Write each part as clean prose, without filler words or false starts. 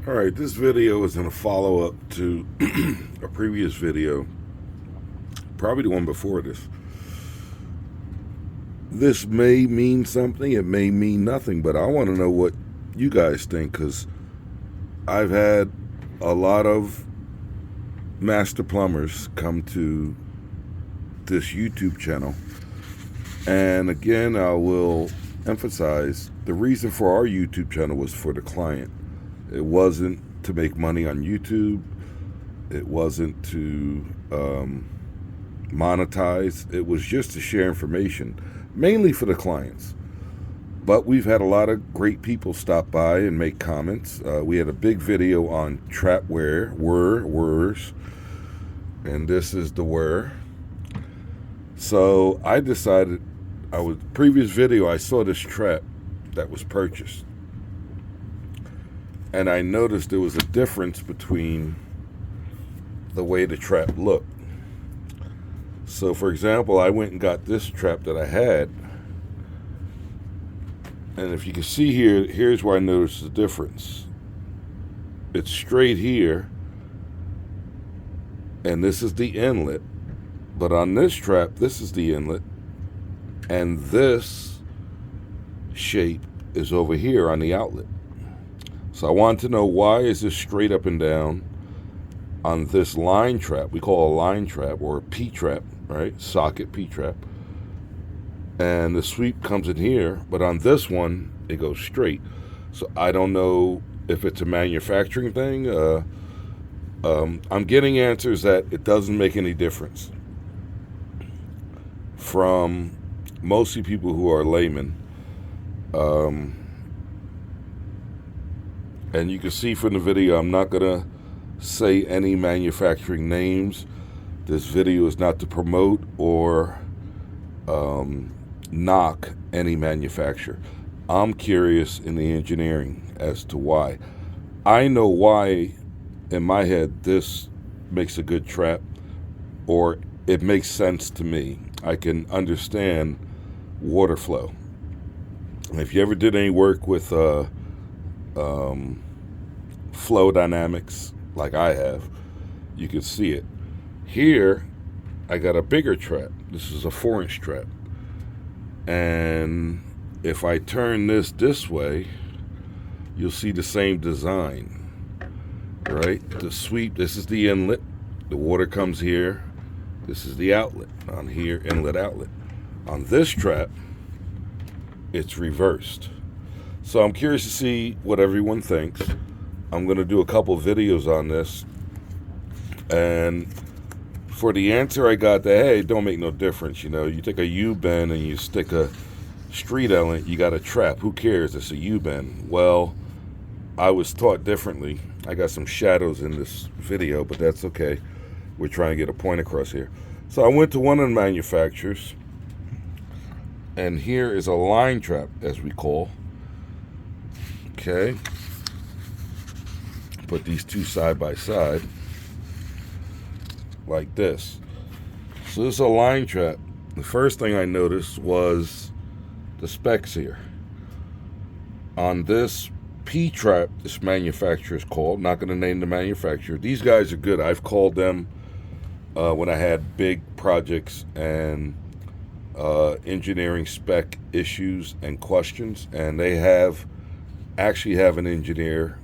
Alright, this video is in a follow-up to a previous video, probably the one before this. This may mean something, it may mean nothing, but I want to know what you guys think, because I've had a lot of master plumbers come to this YouTube channel. And again, I will emphasize, the reason for our YouTube channel was for the client. It wasn't to make money on YouTube. It wasn't to monetize. It was just to share information, mainly for the clients. But we've had a lot of great people stop by and make comments. We had a big video on trapware, whirs, and this is the whir. So I decided, previous video, I saw this trap that was purchased. And I noticed there was a difference between the way the trap looked. So for example, I went and got this trap that I had. And if you can see here, here's where I noticed the difference. It's straight here. And this is the inlet. But on this trap, this is the inlet. And this shape is over here on the outlet. So I wanted to know, why is this straight up and down on this line trap? We call a line trap or a P-trap, right? Socket P-trap. And the sweep comes in here, but on this one, it goes straight. So I don't know if it's a manufacturing thing. I'm getting answers that it doesn't make any difference from mostly people who are laymen. And you can see from the video, I'm not going to say any manufacturing names. This video is not to promote or knock any manufacturer. I'm curious in the engineering as to why. I know why, in my head, this makes a good trap, or it makes sense to me. I can understand water flow. If you ever did any work with flow dynamics like I have, you can see it. Here I got a bigger trap. This is a 4-inch trap, and if I turn this way, you'll see the same design, right? The sweep, this is the inlet, the water comes here, this is the outlet. On here, inlet, outlet. On this trap, it's reversed. So I'm curious to see what everyone thinks. I'm going to do a couple videos on this. And for the answer I got that, hey, it don't make no difference. You know, you take a U-bend and you stick a street element, you got a trap. Who cares? It's a U-bend. Well, I was taught differently. I got some shadows in this video, but that's okay. We're trying to get a point across here. So I went to one of the manufacturers, and here is a line trap, as we call. Okay. Put these two side by side like this. So this is a line trap. The first thing I noticed was the specs here. On this P-trap, this manufacturer is called, not going to name the manufacturer. These guys are good. I've called them when I had big projects and engineering spec issues and questions, and they actually have an engineer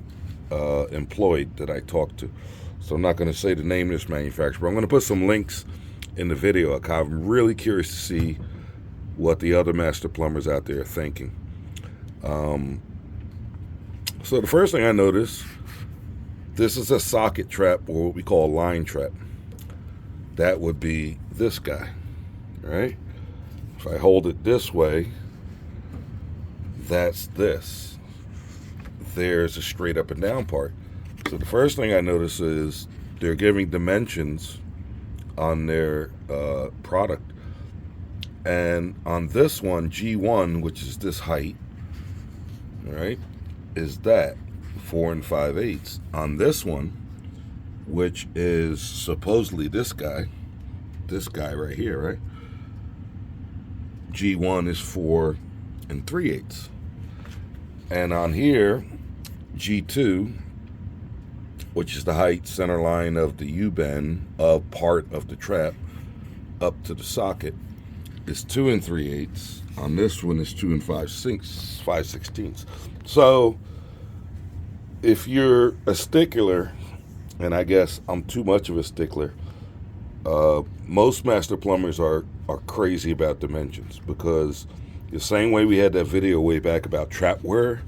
employed that I talked to. So I'm not going to say the name of this manufacturer, but I'm going to put some links in the video. I'm really curious to see what the other master plumbers out there are thinking. So the first thing I noticed, this is a socket trap, or what we call a line trap. That would be this guy, right? If I hold it this way, that's this. There's a straight up and down part. So the first thing I notice is they're giving dimensions on their product. And on this one, G1, which is this height, right, is that 4 5/8. On this one, which is supposedly this guy right here, right, G1 is 4 3/8. And on here, G2 which is the height center line of the U-bend of part of the trap up to the socket, is 2 3/8. On this one is 2 5/16. So if you're a stickler, and I guess I'm too much of a stickler, most master plumbers are crazy about dimensions, because the same way we had that video way back about trap wear,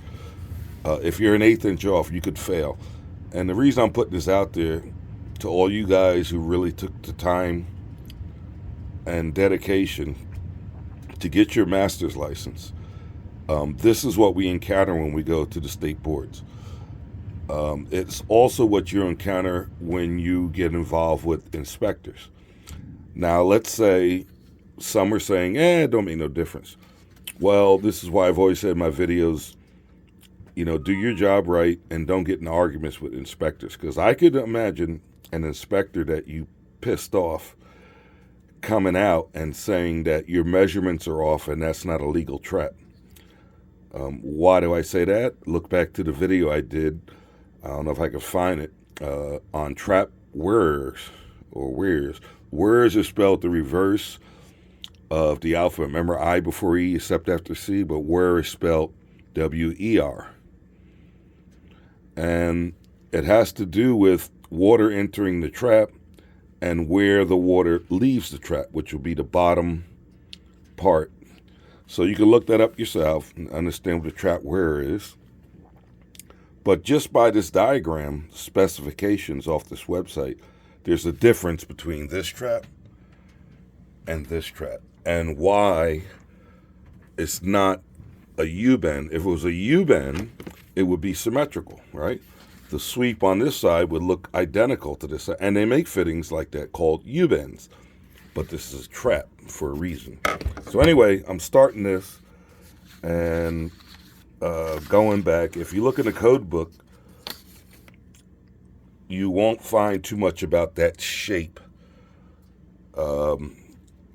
if you're an 1/8 inch off, you could fail. And the reason I'm putting this out there to all you guys who really took the time and dedication to get your master's license, this is what we encounter when we go to the state boards. It's also what you encounter when you get involved with inspectors. Now, let's say some are saying, it don't make no difference. Well, this is why I've always said in my videos, do your job right and don't get in arguments with inspectors. Because I could imagine an inspector that you pissed off coming out and saying that your measurements are off and that's not a legal trap. Why do I say that? Look back to the video I did. I don't know if I can find it, on trap wearers or wears. Wears is spelled the reverse of the alphabet. Remember, I before E except after C, but wear is spelled W-E-R. And it has to do with water entering the trap and where the water leaves the trap, which will be the bottom part. So you can look that up yourself and understand what a trap wearer is. But just by this diagram, specifications off this website, there's a difference between this trap and this trap, and why it's not a U-bend. If it was a U-bend, it would be symmetrical, right? The sweep on this side would look identical to this side, and they make fittings like that called U-bends. But this is a trap for a reason. So anyway, I'm starting this, and going back, if you look in the code book, you won't find too much about that shape.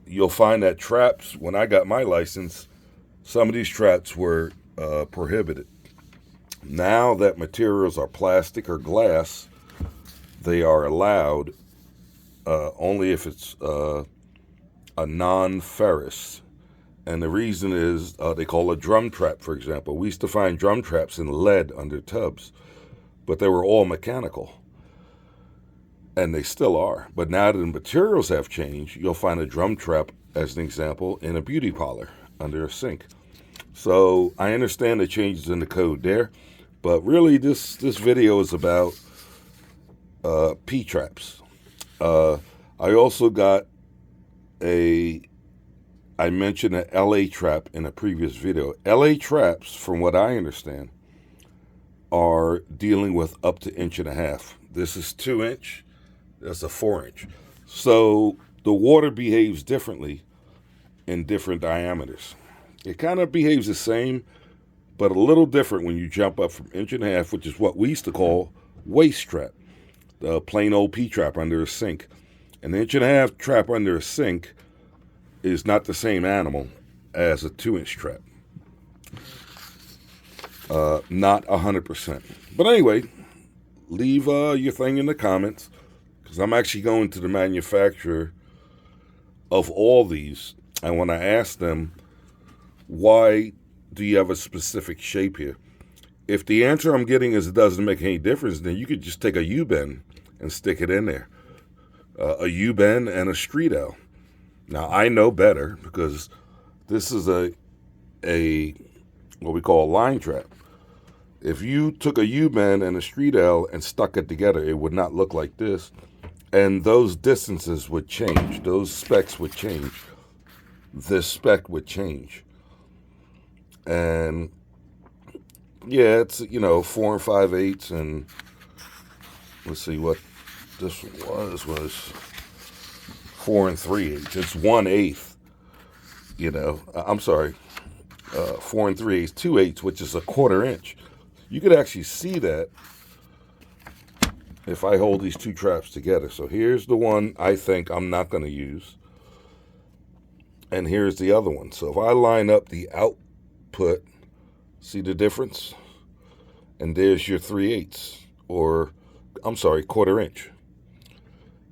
You'll find that traps, when I got my license, some of these traps were prohibited. Now that materials are plastic or glass, they are allowed only if it's a non-ferrous. And the reason is they call a drum trap, for example. We used to find drum traps in lead under tubs, but they were all mechanical. And they still are. But now that the materials have changed, you'll find a drum trap, as an example, in a beauty parlor under a sink. So I understand the changes in the code there, but really this video is about P-traps. I also got I mentioned an LA trap in a previous video. LA traps, from what I understand, are dealing with up to 1.5 inches. This is 2 inch. That's a 4 inch. So the water behaves differently in different diameters. It kind of behaves the same, but a little different when you jump up from 1.5 inches, which is what we used to call waist trap, the plain old P-trap under a sink. An 1.5 inch trap under a sink is not the same animal as a 2 inch trap. Not 100%. But anyway, leave your thing in the comments, because I'm actually going to the manufacturer of all these. And when I ask them, why do you have a specific shape here? If the answer I'm getting is it doesn't make any difference, then you could just take a U-bend and stick it in there. A U-bend and a street L. Now, I know better, because this is a what we call a line trap. If you took a U-bend and a street L and stuck it together, it would not look like this. And those distances would change. Those specs would change. This spec would change. And yeah, it's, 4 5/8, and let's see what this was 4 3/8. It's 1/8. I'm sorry, 4 3/8, 2/8, which is a 1/4 inch. You could actually see that if I hold these two traps together. So here's the one I think I'm not going to use, and here's the other one. So if I line up the output, see the difference? And there's your 3/8, or I'm sorry, 1/4 inch.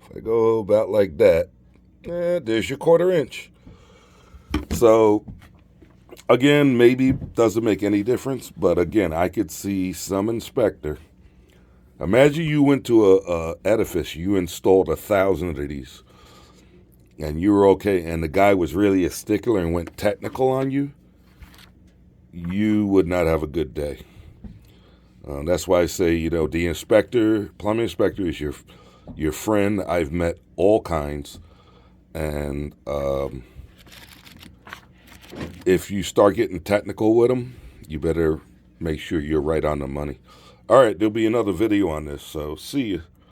If I go about like that, there's your 1/4 inch. So again, maybe doesn't make any difference, but again, I could see some inspector. Imagine you went to a edifice, you installed 1,000 of these, and you were okay, and the guy was really a stickler and went technical on you. You would not have a good day. That's why I say, you know, the inspector, plumbing inspector, is your friend. I've met all kinds, and if you start getting technical with them, you better make sure you're right on the money. All right, there'll be another video on this, so see you.